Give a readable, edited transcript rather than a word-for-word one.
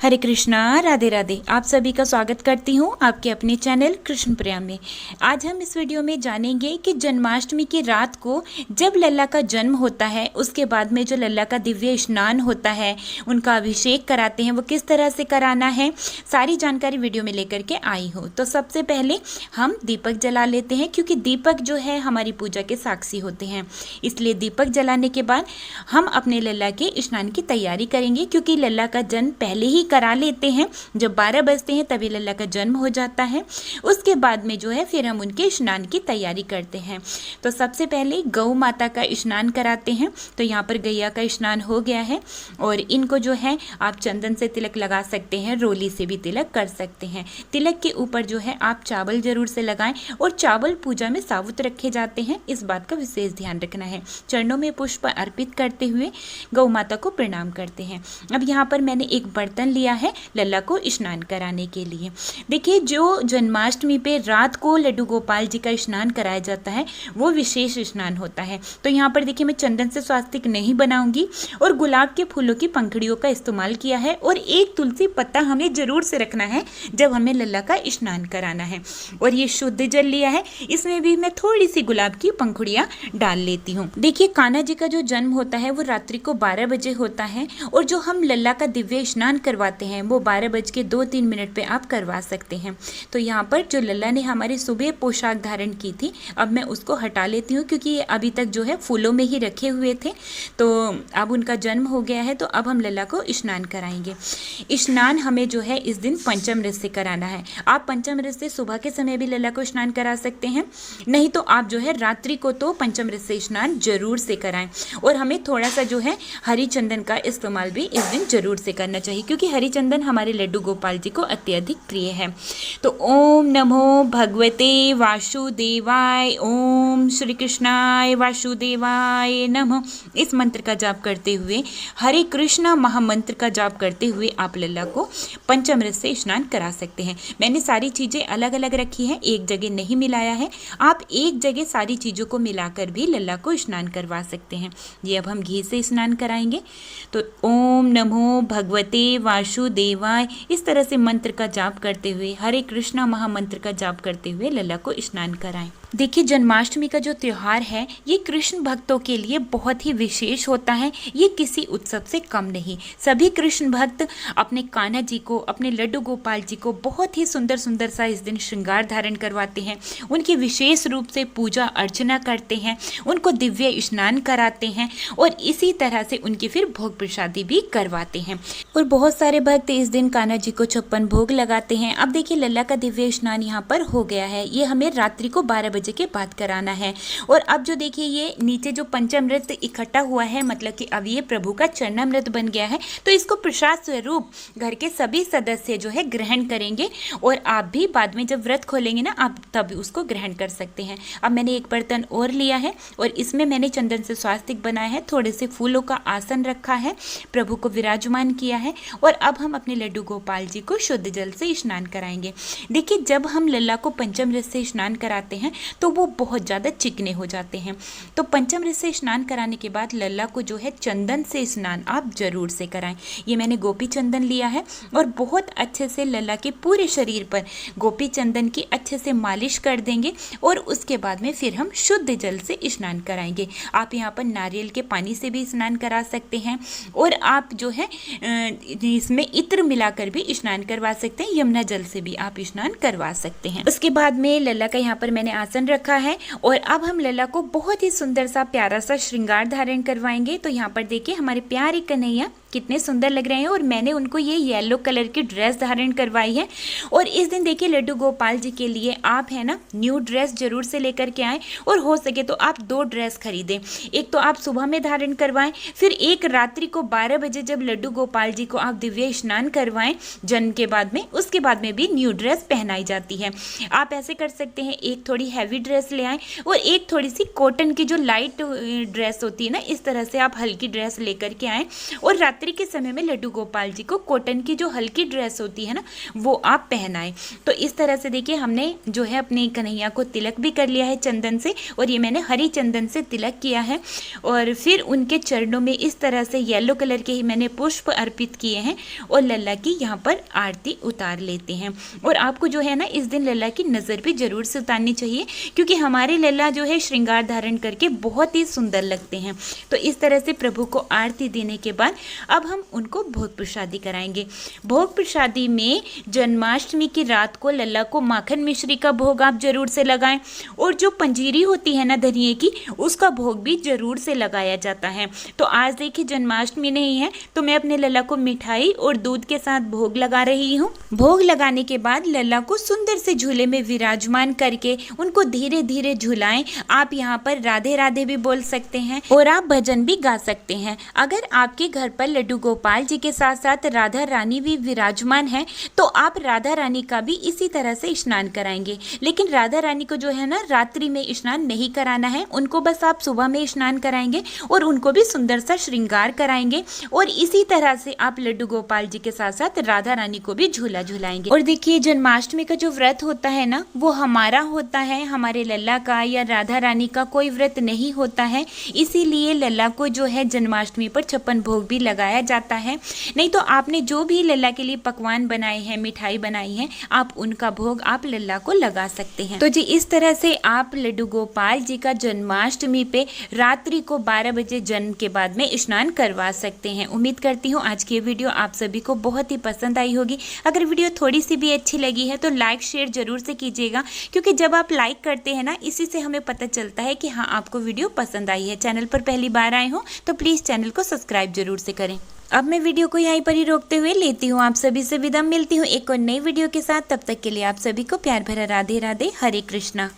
हरे कृष्णा, राधे राधे। आप सभी का स्वागत करती हूँ आपके अपने चैनल कृष्ण प्रिया में। आज हम इस वीडियो में जानेंगे कि जन्माष्टमी की रात को जब लल्ला का जन्म होता है, उसके बाद में जो लल्ला का दिव्य स्नान होता है, उनका अभिषेक कराते हैं, वो किस तरह से कराना है, सारी जानकारी वीडियो में लेकर के आई हूँ। तो सबसे पहले हम दीपक जला लेते हैं, क्योंकि दीपक जो है हमारी पूजा के साक्षी होते हैं। इसलिए दीपक जलाने के बाद हम अपने लल्ला के स्नान की तैयारी करेंगे, क्योंकि लल्ला का जन्म पहले ही करा लेते हैं। जब 12 बजते हैं तभी लल्ला का जन्म हो जाता है। उसके बाद में जो है फिर हम उनके स्नान की तैयारी करते हैं। तो सबसे पहले गौ माता का स्नान कराते हैं। तो यहाँ पर गैया का स्नान हो गया है और इनको जो है आप चंदन से तिलक लगा सकते हैं, रोली से भी तिलक कर सकते हैं। तिलक के ऊपर जो है आप चावल जरूर से लगाएं, और चावल पूजा में साबुत रखे जाते हैं, इस बात का विशेष ध्यान रखना है। चरणों में पुष्प अर्पित करते हुए गौ माता को प्रणाम करते हैं। अब यहाँ पर मैंने एक बर्तन लिया है लल्ला को स्नान कराने के लिए। देखिए, जो जन्माष्टमी पे रात को लड्डू गोपाल जी का स्नान कराया जाता है वो विशेष स्नान होता है। तो यहाँ पर देखिए, मैं चंदन से स्वास्तिक नहीं बनाऊंगी और गुलाब के फूलों की पंखुड़ियों का इस्तेमाल किया है, और एक तुलसी पत्ता हमें जरूर से रखना है जब हमें लल्ला का स्नान कराना है। और ये शुद्ध जल लिया है, इसमें भी मैं थोड़ी सी गुलाब की पंखुड़ियाँ डाल लेती हूँ। देखिए, कान्हा जी का जो जन्म होता है वो रात्रि को 12 बजे होता है, और जो हम लल्ला का दिव्य स्नान करवाते हैं वो 12:02 पे आप करवा सकते हैं। तो यहाँ पर जो लल्ला ने हमारी सुबह पोशाक धारण की थी, अब मैं उसको हटा लेती हूँ, क्योंकि ये अभी तक जो है फूलों में ही रखे हुए थे। तो अब उनका जन्म हो गया है, तो अब हम लल्ला को स्नान कराएंगे। स्नान हमें जो है इस दिन पंचमृत से कराना है। आप पंचमृत से सुबह के समय भी लल्ला को स्नान करा सकते हैं, नहीं तो आप जो है रात्रि को तो पंचमृत से स्नान जरूर से कराएं। और हमें थोड़ा सा जो है हरी चंदन का इस्तेमाल भी इस दिन जरूर से करना चाहिए, क्योंकि हरी चंदन हमारे लड्डू गोपाल जी को अत्यधिक प्रिय है। तो ओम नमो भगवते वासुदेवाय, ओम श्री कृष्णाय वासुदेवाय नमः, इस मंत्र का जाप करते हुए, हरे कृष्णा महामंत्र का जाप करते हुए आप लल्ला को पंचामृत से स्नान करा सकते हैं। मैंने सारी चीज़ें अलग अलग रखी हैं, एक जगह नहीं मिलाया है। आप एक जगह सारी चीज़ों को मिलाकर भी लल्ला को स्नान करवा सकते हैं। ये अब हम घी से स्नान कराएंगे। तो ओम नमो भगवते वासुदेवाय, इस तरह से मंत्र का जाप करते हुए, हरे कृष्णा महामंत्र का जाप करते हुए लल्ला को स्नान कराएं। देखिए, जन्माष्टमी का जो त्यौहार है ये कृष्ण भक्तों के लिए बहुत ही विशेष होता है। ये किसी उत्सव से कम नहीं। सभी कृष्ण भक्त अपने कान्हा जी को, अपने लड्डू गोपाल जी को बहुत ही सुंदर सुंदर सा इस दिन श्रृंगार धारण करवाते हैं, उनकी विशेष रूप से पूजा अर्चना करते हैं, उनको दिव्य स्नान कराते हैं, और इसी तरह से उनकी फिर भोग प्रसादी भी करवाते हैं। और बहुत सारे भक्त इस दिन कान्हा जी को 56 भोग लगाते हैं। अब देखिए, लल्ला का दिव्य स्नान यहाँ पर हो गया है। ये हमें रात्रि को 12 बजे के बाद कराना है। और अब जो देखिए, ये नीचे जो पंचामृत इकट्ठा हुआ है, मतलब कि अब ये प्रभु का चरणामृत बन गया है, तो इसको प्रसाद स्वरूप घर के सभी सदस्य जो है ग्रहण करेंगे। और आप भी बाद में जब व्रत खोलेंगे ना, आप तब उसको ग्रहण कर सकते हैं। अब मैंने एक बर्तन और लिया है, और इसमें मैंने चंदन से स्वास्तिक बनाया है, थोड़े से फूलों का आसन रखा है, प्रभु को विराजमान किया है। और अब हम अपने लड्डू गोपाल जी को शुद्ध जल से स्नान कराएंगे। देखिए, जब हम लल्ला को पंचामृत से स्नान कराते हैं तो वो बहुत ज़्यादा चिकने हो जाते हैं। तो पंचामृत से स्नान कराने के बाद लल्ला को जो है चंदन से स्नान आप जरूर से कराएं। ये मैंने गोपी चंदन लिया है, और बहुत अच्छे से लल्ला के पूरे शरीर पर गोपी चंदन की अच्छे से मालिश कर देंगे, और उसके बाद में फिर हम शुद्ध जल से स्नान कराएंगे। आप यहाँ पर नारियल के पानी से भी स्नान करा सकते हैं, और आप जो है इसमें इत्र मिलाकर भी स्नान करवा सकते हैं। यमुना जल से भी आप स्नान करवा सकते हैं। उसके बाद में लल्ला का यहाँ पर मैंने आसन रखा है, और अब हम लल्ला को बहुत ही सुंदर सा प्यारा सा श्रृंगार धारण करवाएंगे। तो यहाँ पर देखिए, हमारे प्यारे कन्हैया कितने सुंदर लग रहे हैं, और मैंने उनको ये येलो कलर की ड्रेस धारण करवाई है। और इस दिन देखिए, लड्डू गोपाल जी के लिए आप है ना न्यू ड्रेस जरूर से लेकर के आएँ, और हो सके तो आप 2 ड्रेस खरीदें। एक तो आप सुबह में धारण करवाएं, फिर एक रात्रि को 12 बजे जब लड्डू गोपाल जी को आप दिव्य स्नान करवाएं जन्म के बाद में, उसके बाद में भी न्यू ड्रेस पहनाई जाती है। आप ऐसे कर सकते हैं, एक थोड़ी हैवी ड्रेस ले आएँ, और एक थोड़ी सी कॉटन की जो लाइट ड्रेस होती है ना, इस तरह से आप हल्की ड्रेस लेकर के आएँ, और रात्रि के समय में लड्डू गोपाल जी को कॉटन की जो हल्की ड्रेस होती है ना वो आप पहनाएं। तो इस तरह से देखिए हमने जो है अपने कन्हैया को तिलक भी कर लिया है चंदन से, और ये मैंने हरी चंदन से तिलक किया है। और फिर उनके चरणों में इस तरह से येलो कलर के ही मैंने पुष्प अर्पित किए हैं और लल्ला की यहाँ पर आरती उतार लेते हैं। और आपको जो है ना इस दिन लल्ला की नज़र भी जरूर से उतारनी चाहिए, क्योंकि हमारे लल्ला जो है श्रृंगार धारण करके बहुत ही सुंदर लगते हैं। तो इस तरह से प्रभु को आरती देने के बाद अब हम उनको भोग प्रसादी कराएंगे। भोग प्रसादी में जन्माष्टमी की रात को लल्ला को माखन मिश्री का भोग आप जरूर से लगाएं, और जो पंजीरी होती है ना धनिये की उसका भोग भी जरूर से लगाया जाता है। तो आज देखिए जन्माष्टमी नहीं है तो मैं अपने लल्ला को मिठाई और दूध के साथ भोग लगा रही हूँ। भोग लगाने के बाद लल्ला को सुंदर से झूले में विराजमान करके उनको धीरे धीरे झुलाएं। आप यहाँ पर राधे राधे भी बोल सकते हैं और आप भजन भी गा सकते हैं। अगर आपके घर पर लड्डू गोपाल जी के साथ साथ राधा रानी भी विराजमान है तो आप राधा रानी का भी इसी तरह से स्नान कराएंगे। लेकिन राधा रानी को जो है ना रात्रि में स्नान नहीं कराना है, उनको बस आप सुबह में स्नान कराएंगे और उनको भी सुंदर सा श्रृंगार कराएंगे। और इसी तरह से आप लड्डू गोपाल जी के साथ साथ राधा रानी को भी झूला झुलाएंगे। और देखिए जन्माष्टमी का जो व्रत होता है ना वो हमारा होता है, हमारे लल्ला का या राधा रानी का कोई व्रत नहीं होता है। इसीलिए लल्ला को जो है जन्माष्टमी पर 56 भोग भी लगाया जाता है। नहीं तो आपने जो भी लल्ला के लिए पकवान बनाए हैं, मिठाई बनाई है, आप उनका भोग आप लल्ला को लगा सकते हैं। तो जी इस तरह से आप लड्डू गोपाल जी का जन्माष्टमी पे रात्रि को 12 बजे जन्म के बाद में स्नान करवा सकते हैं। उम्मीद करती हूँ आज की ये वीडियो आप सभी को बहुत ही पसंद आई होगी। अगर वीडियो थोड़ी सी भी अच्छी लगी है तो लाइक शेयर जरूर से कीजिएगा, क्योंकि जब आप लाइक करते हैं ना इसी से हमें पता चलता है कि हाँ आपको वीडियो पसंद आई है। चैनल पर पहली बार आए हो तो प्लीज़ चैनल को सब्सक्राइब जरूर से करें। अब मैं वीडियो को यहीं पर ही रोकते हुए लेती हूँ आप सभी से विदा। मिलती हूँ एक और नई वीडियो के साथ, तब तक के लिए आप सभी को प्यार भरा राधे राधे, हरे कृष्णा।